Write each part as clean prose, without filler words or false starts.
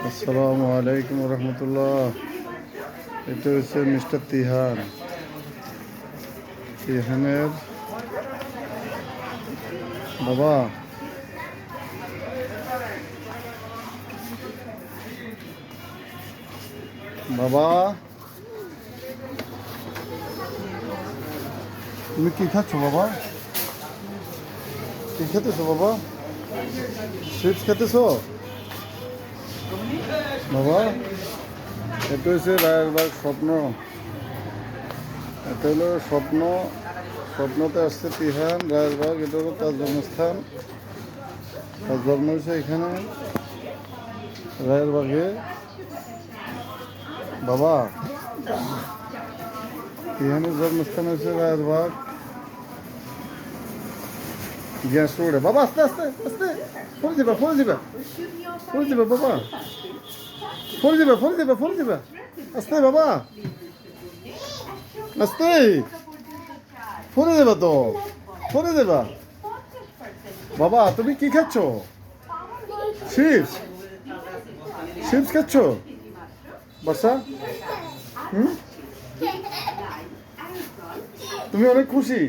আসসালামু আলাইকুম রহমতুল্লাহ। এটা হচ্ছে মিস্টার তিহান। তিহানের বাবা। বাবা, তুমি কি খাচ্ছ বাবা? কি খেতেছো বাবা? চিপস খেতেছো বাবা? এটা হচ্ছে রায়েরবাগ স্বপ্ন। এটা হলো স্বপ্ন। স্বপ্নতে আসছে তিহান রায়েরবাগ। এটা হলো তার জন্মস্থান। তার জন্ম হয়েছে এখানে রায়েরবাগে। বাবা, তিহানের জন্মস্থান হয়েছে রায়েরবাগ। গ্যাস রোডে। বাবা আস্তে আস্তে আস্তে, ফোন যাবা ফোন যাবা ফোন যাবা বাবা, ফোন যাবা ফোন যাবা ফোন যাবা। আস্তে বাবা, আস্তে, ফোনে দেবা তো, ফোনে দেবা। বাবা তুমি কি খাচ্ছ? চিপস? চিপস খাচ্ছ বাসা? তুমি অনেক খুশি?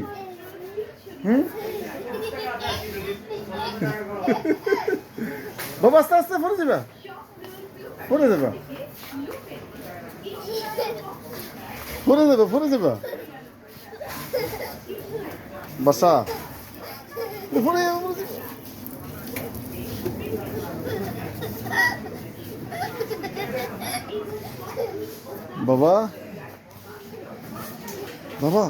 বাবা আস্তে আস্তে, ফোনে যাবা ফোনে যাবা ফোনে যাবা ফোনে যাবা বাসা। ফোনে যাবা ফোনে যাবা। বাবা, বাবা,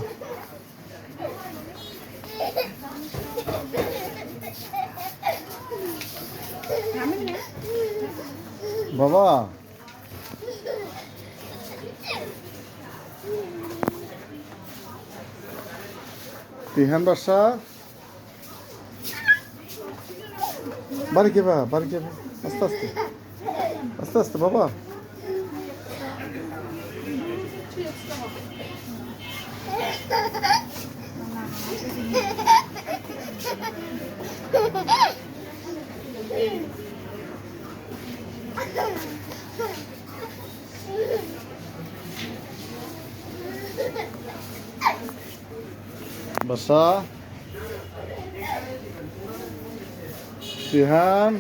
বাবা, তিহান বাসা। বাড়ি কেবা বাড়ি কেবা, আস্তে আস্তে আস্তে আস্তে বাবা। বাসা। Tihan,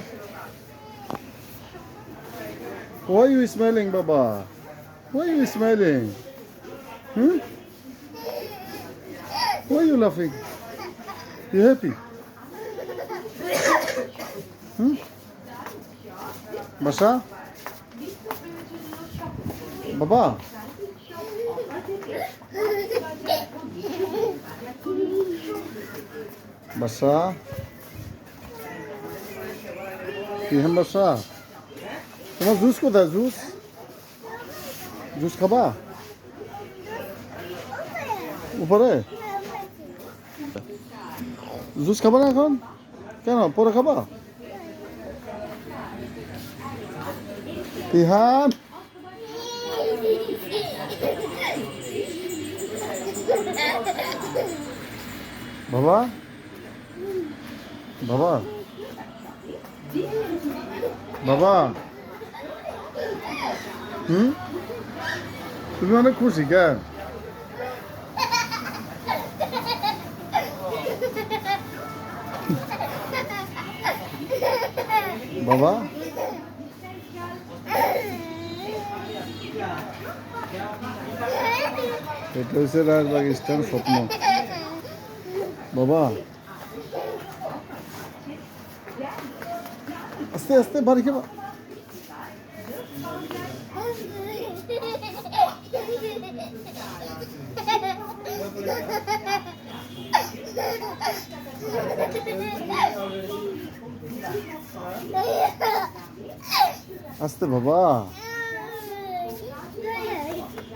why are you smiling, Baba? Why are you smiling? Why are you laughing? You happy? Basha? Baba? Basha? Tihan বাসা। তোমার জুস কোথায়? জুস, জুস খাবা উপরে? জুস খাবা না এখন? কেন, পরে খাবা? তিহান, বাবা, বাবা, বাবা, তুমি অনেক খুশি কেন? বাবা, এটা হচ্ছে রায়েরবাগ স্ট্যান্ড স্বপ্ন। বাবা আস্তে আস্তে, বাড়ি খেবা। আস্তে বাবা।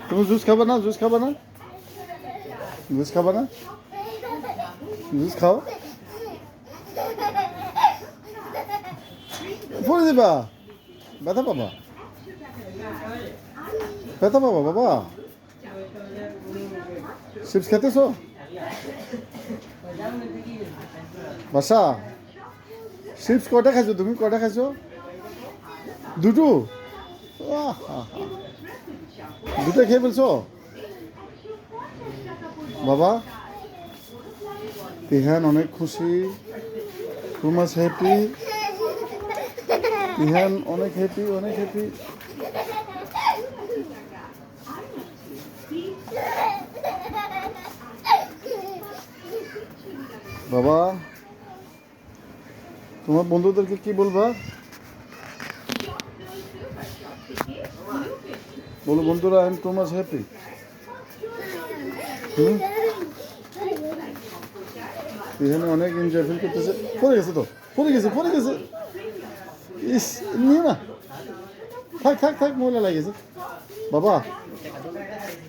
তুমি জুস খাবা না? জুস খাবা না? জুস খাবা না? জুস খাও। পড়ে দিবা, ব্যথা পাবা, ব্যথা পাবা বাবা। চিপস খেতেছো বাসা? চিপস কয়টা খাইছো তুমি? কয়টা খাইছো? দুটো দুটো খেয়ে ফেলছো বাবা তিহান অনেক খুশি টু মাচ হ্যাপি তিহান অনেক হ্যাপি অনেক হ্যাপি বাবা তোমার বন্ধুদেরকে কি বলবা বলো বন্ধুরা I am too much happy এখানে অনেক এনজয় ফিল করতেছে পড়ে গেছে তো পড়ে গেছে ইস নিয়ে না থাক ময়লা লাগিয়েছে বাবা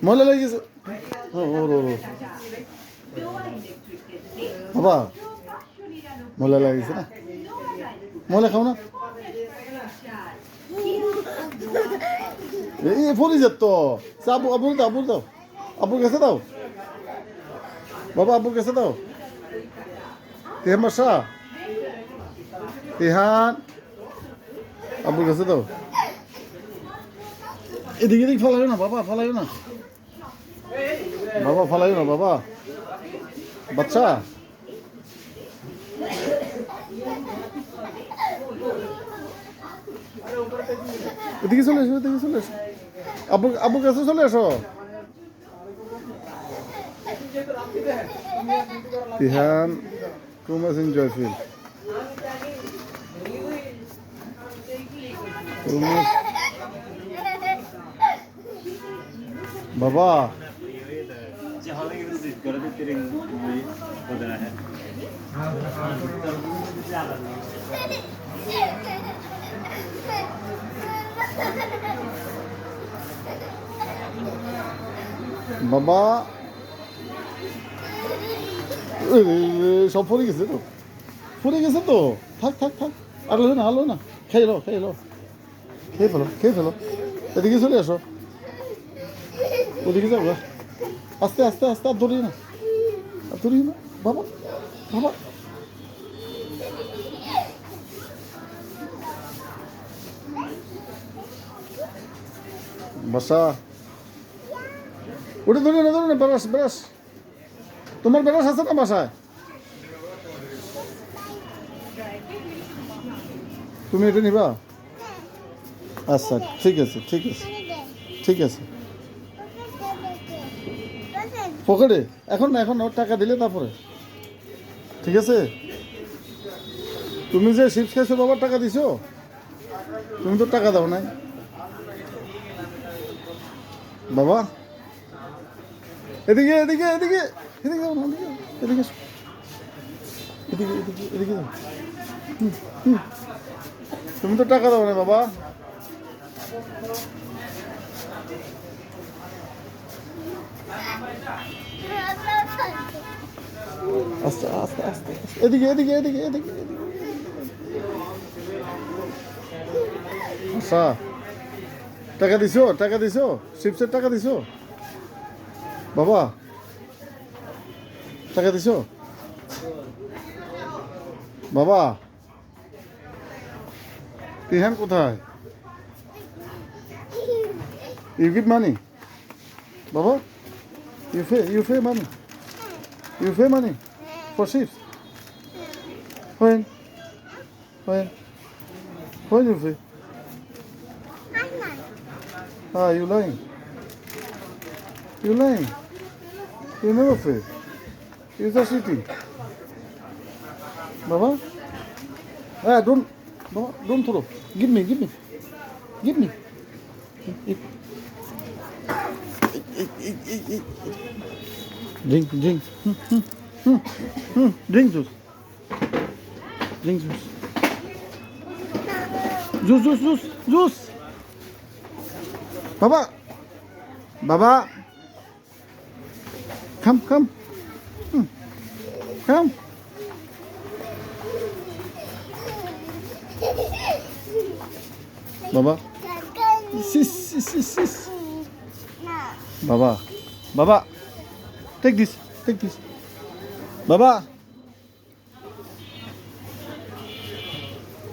ময়লা লাগিয়েছে বাবা ময়লা লাগিয়েছে না ময়লা খাও না এই পড়ে যেত আবুর দাও আবুর কাছে দাও বাবা আবুর কাছে দাও তিহান বাসা তিহান আবুর কাছে দাও এদিকে ফালাইও না বাবা ফালাইও না বাবা বাচ্চা এদিকে চলে এসো আব্বুর কাছে চলে এসো তিহান টু মাচ এনজয়ফুল বাবা বাবা সব পড়ে গেছে তো থাক আর হলো না খেয়ে লো খেয়ে ফেলো এদিকে চলে আসো ওদিকে যাও আস্তে আর ধরিয়ে না বাবা বাসা ওটা ধরে না বেরাস তোমার বেরাস আছে না বাসায় তুমি এটা নিবা আচ্ছা ঠিক আছে পকেটে এখন ওর টাকা দিলে তারপরে ঠিক আছে তুমি যে চিপস খাইছো বাবার টাকা দিছো তুমি তো টাকা দাও নাই বাবা এদিকে যাও তুমি তো টাকা দাও না বাবা আস্তে এদিকে আচ্ছা টাকা দিছো চিপসের টাকা দিছো বাবা টাকা দিছো বাবা তিহান কোথায় ইউ গিভ মানি বাবা you pay money for chips when you pay you lying you never pay you just eating baba don't throw give me eat. Drink juice baba come baba sis baba take this baba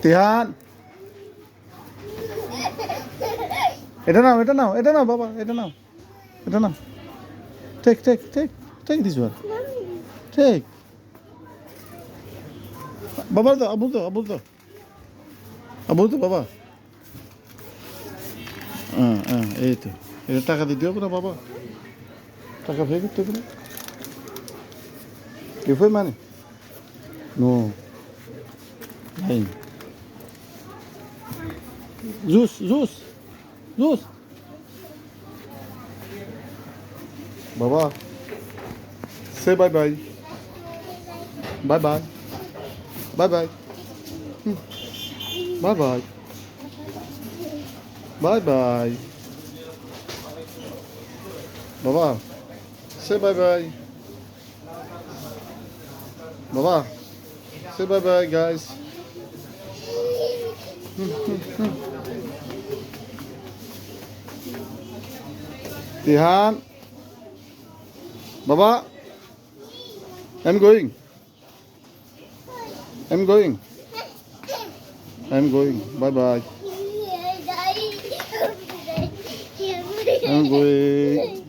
tihan এটা নাও, এটা নাও, এটা নাও বাবা, এটা নাও, এটা নাও। Take, take, take, take this one. Take. বাবা তো, আবুল তো, আবুল তো, আবুল তো বাবা। হ্যাঁ হ্যাঁ, এই তো। এটা টাকা দিতে হবে না বাবা, টাকা পে করতে হবে না। ¿Qué fue, man? No. Nein. Sus, sus, sus. Baba. Say bye bye. Bye bye. Bye bye. Bye bye. Bye bye. Baba. Say bye bye. Baba. Say bye bye, guys. Dihan. Baba. I'm going. I'm going. I'm going. Bye bye. I'm going.